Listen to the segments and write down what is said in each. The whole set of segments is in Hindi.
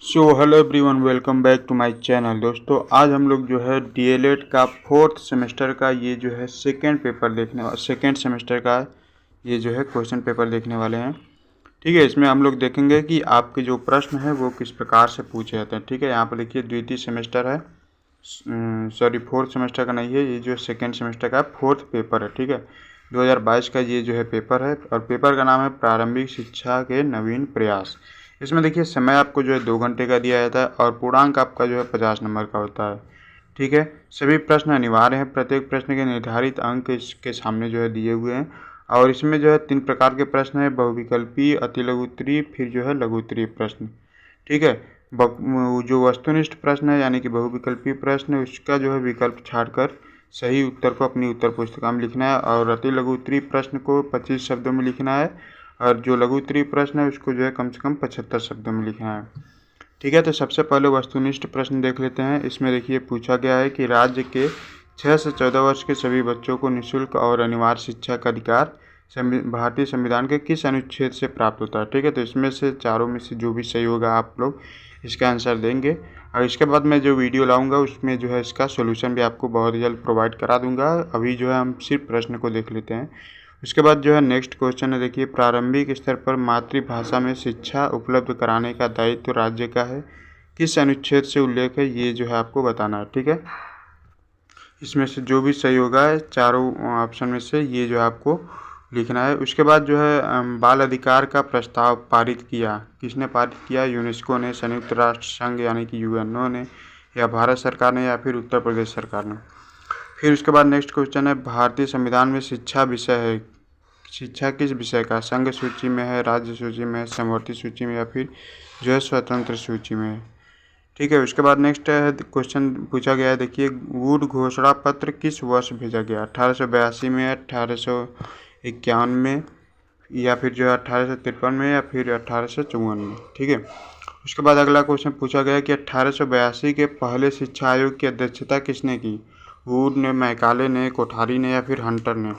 So hello everyone, welcome back to my channel. दोस्तों, आज हम लोग जो है डीएलएड का 4th सेमेस्टर का ये जो है सेकेंड सेमेस्टर का ये जो है क्वेश्चन पेपर देखने वाले हैं। ठीक है, इसमें हम लोग देखेंगे कि आपके जो प्रश्न है वो किस प्रकार से पूछे जाते हैं। ठीक है, यहाँ पर देखिए द्वितीय सेमेस्टर है, सॉरी 4th सेमेस्टर का नहीं है, ये जो सेकेंड सेमेस्टर का 4th पेपर है। ठीक है, 2022 का ये जो है पेपर है और पेपर का नाम है प्रारंभिक शिक्षा के नवीन प्रयास। इसमें देखिए समय आपको जो है 2 घंटे का दिया जाता है और पूर्णांक आपका जो है 50 नंबर का होता है। ठीक है, सभी प्रश्न अनिवार्य हैं। प्रत्येक प्रश्न के निर्धारित अंक इसके सामने जो है दिए हुए हैं और इसमें जो है 3 प्रकार के प्रश्न है, बहुविकल्पी, अतिलघुत्तरीय, फिर जो है लघुत्तरीय प्रश्न। ठीक है, जो वस्तुनिष्ठ प्रश्न है यानी कि बहुविकल्पी प्रश्न, उसका जो है विकल्प छाड़कर सही उत्तर को अपनी उत्तर पुस्तिका में लिखना है और अतिलघुत्तरीय प्रश्न को 25 शब्दों में लिखना है और जो लघुत्तरीय प्रश्न है उसको जो है कम से कम 75 शब्दों में लिखना है। ठीक है, तो सबसे पहले वस्तुनिष्ठ प्रश्न देख लेते हैं। इसमें देखिए पूछा गया है कि राज्य के 6 से 14 वर्ष के सभी बच्चों को निःशुल्क और अनिवार्य शिक्षा का अधिकार भारतीय संविधान के किस अनुच्छेद से प्राप्त होता है। ठीक है, तो इसमें से चारों में से जो भी सही होगा आप लोग इसका आंसर देंगे और इसके बाद मैं जो वीडियो लाऊंगा उसमें जो है इसका सोल्यूशन भी आपको बहुत जल्द प्रोवाइड करा दूंगा। अभी जो है हम सिर्फ प्रश्न को देख लेते हैं। उसके बाद जो है नेक्स्ट क्वेश्चन है, देखिए प्रारंभिक स्तर पर मातृभाषा में शिक्षा उपलब्ध कराने का दायित्व राज्य का है, किस अनुच्छेद से उल्लेख है, ये जो है आपको बताना है। ठीक है, इसमें से जो भी सही होगा चारों ऑप्शन में से ये जो है आपको लिखना है। उसके बाद जो है बाल अधिकार का प्रस्ताव पारित किया, किसने पारित किया? यूनेस्को ने, संयुक्त राष्ट्र संघ यानी कि यूएनओ ने, या भारत सरकार ने, या फिर उत्तर प्रदेश सरकार ने। फिर उसके बाद नेक्स्ट क्वेश्चन है, भारतीय संविधान में शिक्षा विषय है, शिक्षा किस विषय का? संघ सूची में है, राज्य सूची में है, समवर्ती सूची में, या फिर जो है स्वतंत्र सूची में है। ठीक है, उसके बाद नेक्स्ट क्वेश्चन पूछा गया है, देखिए वुड घोषणा पत्र किस वर्ष भेजा गया? 1882 में, 1851 में, या फिर जो है 1853 में, या फिर 1854 में। ठीक है, उसके बाद अगला क्वेश्चन पूछा गया कि 1882 के पहले शिक्षा आयोग की अध्यक्षता किसने की? वुड ने, मैकाले ने, कोठारी ने, या फिर हंटर ने।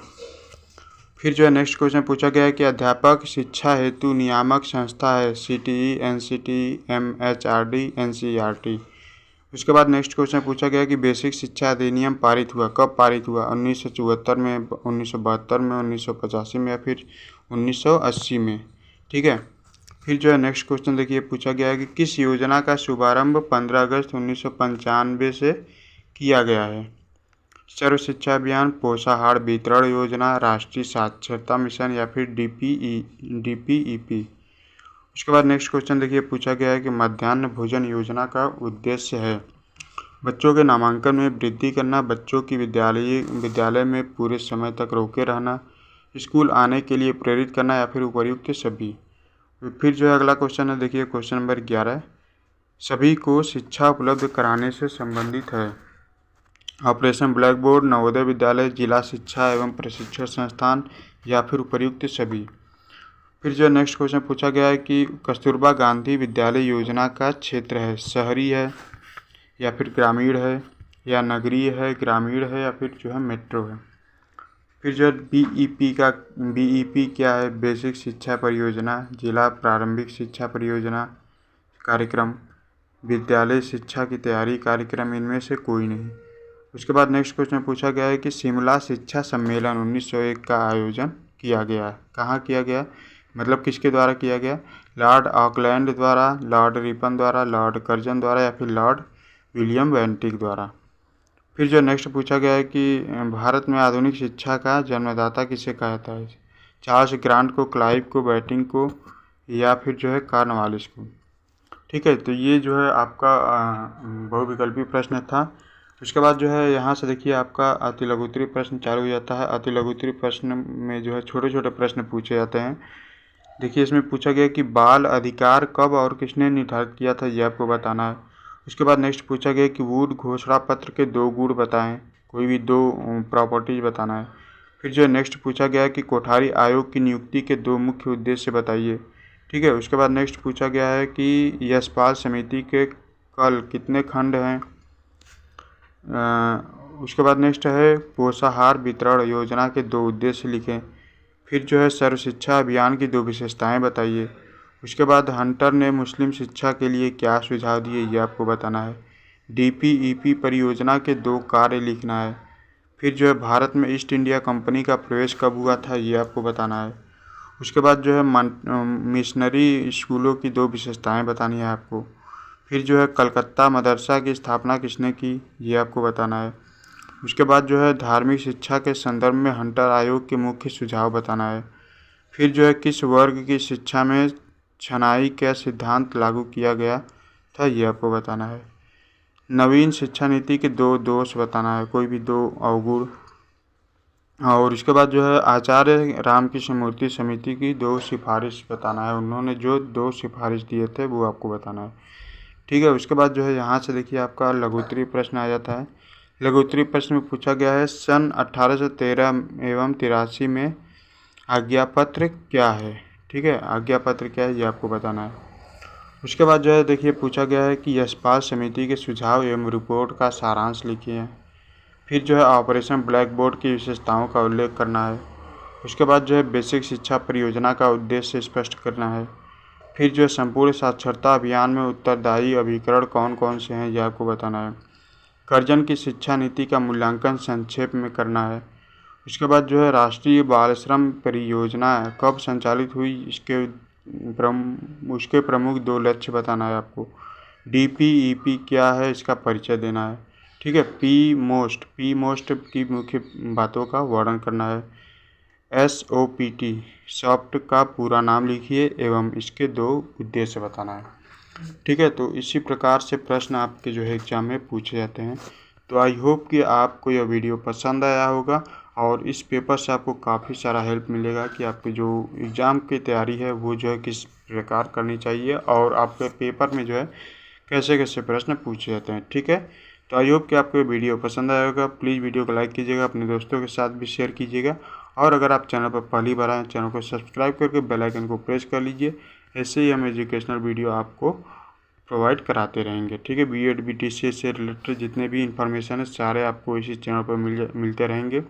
फिर जो है नेक्स्ट क्वेश्चन पूछा गया है कि अध्यापक शिक्षा हेतु नियामक संस्था है, सीटीई, एनसीटी, एमएचआरडी, एनसीईआरटी। उसके बाद नेक्स्ट क्वेश्चन पूछा गया कि बेसिक शिक्षा अधिनियम पारित हुआ, कब पारित हुआ? 1974 में, 1972 में, 1985 में, या फिर 1980 में। ठीक है, फिर जो है नेक्स्ट क्वेश्चन देखिए पूछा गया है कि किस योजना का शुभारंभ 15 अगस्त 1995 से किया गया है? सर्व शिक्षा अभियान, पोषाहार वितरण योजना, राष्ट्रीय साक्षरता मिशन, या फिर डीपीईपी। उसके बाद नेक्स्ट क्वेश्चन देखिए पूछा गया है कि मध्याह्न भोजन योजना का उद्देश्य है बच्चों के नामांकन में वृद्धि करना, बच्चों की विद्यालय में पूरे समय तक रोके रहना, स्कूल आने के लिए प्रेरित करना, या फिर उपर्युक्त सभी। फिर जो है अगला क्वेश्चन है, देखिए क्वेश्चन नंबर 11 सभी को शिक्षा उपलब्ध कराने से संबंधित है। Operation black board, Navodaya Vidyalaya, जिला शिक्षा एवं प्रशिक्षण संस्थान, या फिर उपर्युक्त सभी। फिर जो नेक्स्ट क्वेश्चन पूछा गया है कि कस्तूरबा गांधी विद्यालय योजना का क्षेत्र है, शहरी है, या फिर ग्रामीण है, या नगरीय है, ग्रामीण है, या फिर जो है मेट्रो है। फिर जो बीईपी क्या है? बेसिक शिक्षा परियोजना, जिला प्रारंभिक शिक्षा परियोजना कार्यक्रम, विद्यालय शिक्षा की तैयारी कार्यक्रम, इनमें से कोई नहीं। उसके बाद नेक्स्ट क्वेश्चन पूछा गया है कि शिमला शिक्षा सम्मेलन 1901 का आयोजन किया गया, कहाँ किया गया, मतलब किसके द्वारा किया गया? लॉर्ड ऑकलैंड द्वारा, लॉर्ड रिपन द्वारा, लॉर्ड कर्जन द्वारा, या फिर लॉर्ड विलियम बेंटिक द्वारा। फिर जो नेक्स्ट पूछा गया है कि भारत में आधुनिक शिक्षा का जन्मदाता किसे कहा जाता है? चार्ल्स ग्रांट को, क्लाइव को, बैटिंग को, या फिर जो है कॉर्नवालिस को। ठीक है, तो ये जो है आपका बहुविकल्पी प्रश्न था। उसके बाद जो है यहाँ से देखिए आपका अतिलघुत्तरीय प्रश्न चालू हो जाता है। अतिलघुत्तरीय प्रश्न में जो है छोटे छोटे प्रश्न पूछे जाते हैं। देखिए इसमें पूछा गया कि बाल अधिकार कब और किसने निर्धारित किया था, यह आपको बताना है। उसके बाद नेक्स्ट पूछा गया कि वुड घोषणा पत्र के 2 गुण बताएं, कोई भी 2 प्रॉपर्टीज बताना है। फिर जो नेक्स्ट पूछा गया कि कोठारी आयोग की नियुक्ति के 2 मुख्य उद्देश्य बताइए। ठीक है, उसके बाद नेक्स्ट पूछा गया है कि यशपाल समिति के कल कितने खंड हैं। उसके बाद नेक्स्ट है पोषाहार वितरण योजना के 2 उद्देश्य लिखें। फिर जो है सर्व शिक्षा अभियान की 2 विशेषताएं बताइए। उसके बाद हंटर ने मुस्लिम शिक्षा के लिए क्या सुझाव दिए, ये आपको बताना है। DPEP परियोजना के 2 कार्य लिखना है। फिर जो है भारत में ईस्ट इंडिया कंपनी का प्रवेश कब हुआ था, ये आपको बताना है। उसके बाद जो है मिशनरी स्कूलों की 2 विशेषताएं बतानी है आपको। फिर जो है कलकत्ता मदरसा की स्थापना किसने की, ये आपको बताना है। उसके बाद जो है धार्मिक शिक्षा के संदर्भ में हंटर आयोग के मुख्य सुझाव बताना है। फिर जो है किस वर्ग की शिक्षा में छनाई का सिद्धांत लागू किया गया था, ये आपको बताना है। नवीन शिक्षा नीति के 2 दोष बताना है, कोई भी 2 अवगुण। और उसके बाद जो है आचार्य रामकृष्ण मूर्ति समिति की 2 सिफारिश बताना है, उन्होंने जो 2 सिफारिश दिए थे वो आपको बताना है। ठीक है। उसके बाद जो है यहाँ से देखिए आपका लघुत्तरीय प्रश्न आ जाता है। लघुत्तरीय प्रश्न में पूछा गया है सन 1813 एवं 83 में आज्ञापत्र क्या है। ठीक है, आज्ञापत्र क्या है ये आपको बताना है। उसके बाद जो है देखिए पूछा गया है कि यशपाल समिति के सुझाव एवं रिपोर्ट का सारांश लिखिए। फिर जो है ऑपरेशन ब्लैक बोर्ड की विशेषताओं का उल्लेख करना है। उसके बाद जो है बेसिक शिक्षा परियोजना का उद्देश्य स्पष्ट करना है। फिर जो है संपूर्ण साक्षरता अभियान में उत्तरदायी अभिकरण कौन कौन से हैं, ये आपको बताना है। कर्जन की शिक्षा नीति का मूल्यांकन संक्षेप में करना है। उसके बाद जो है राष्ट्रीय बाल श्रम परियोजना कब संचालित हुई, उसके प्रमुख 2 लक्ष्य बताना है आपको। DPEP क्या है, इसका परिचय देना है। ठीक है। पी मोस्ट की मुख्य बातों का वर्णन करना है। SOPT सॉफ्ट का पूरा नाम लिखिए एवं इसके 2 उद्देश्य बताना है। ठीक है, तो इसी प्रकार से प्रश्न आपके जो है एग्जाम में पूछे जाते हैं। तो आई होप कि आपको यह वीडियो पसंद आया होगा और इस पेपर से आपको काफ़ी सारा हेल्प मिलेगा कि आपकी जो एग्ज़ाम की तैयारी है वो जो है किस प्रकार करनी चाहिए और आपके पेपर में जो है कैसे कैसे प्रश्न पूछे जाते हैं। ठीक है, तो आई होप कि आपको ये वीडियो पसंद आया होगा। प्लीज़ वीडियो को लाइक कीजिएगा, अपने दोस्तों के साथ भी शेयर कीजिएगा और अगर आप चैनल पर पहली बार आए चैनल को सब्सक्राइब करके बेल आइकन को प्रेस कर लीजिए। ऐसे ही हम एजुकेशनल वीडियो आपको प्रोवाइड कराते रहेंगे। ठीक है, BED BTC से रिलेटेड जितने भी इन्फॉर्मेशन है सारे आपको इसी चैनल पर मिलते रहेंगे।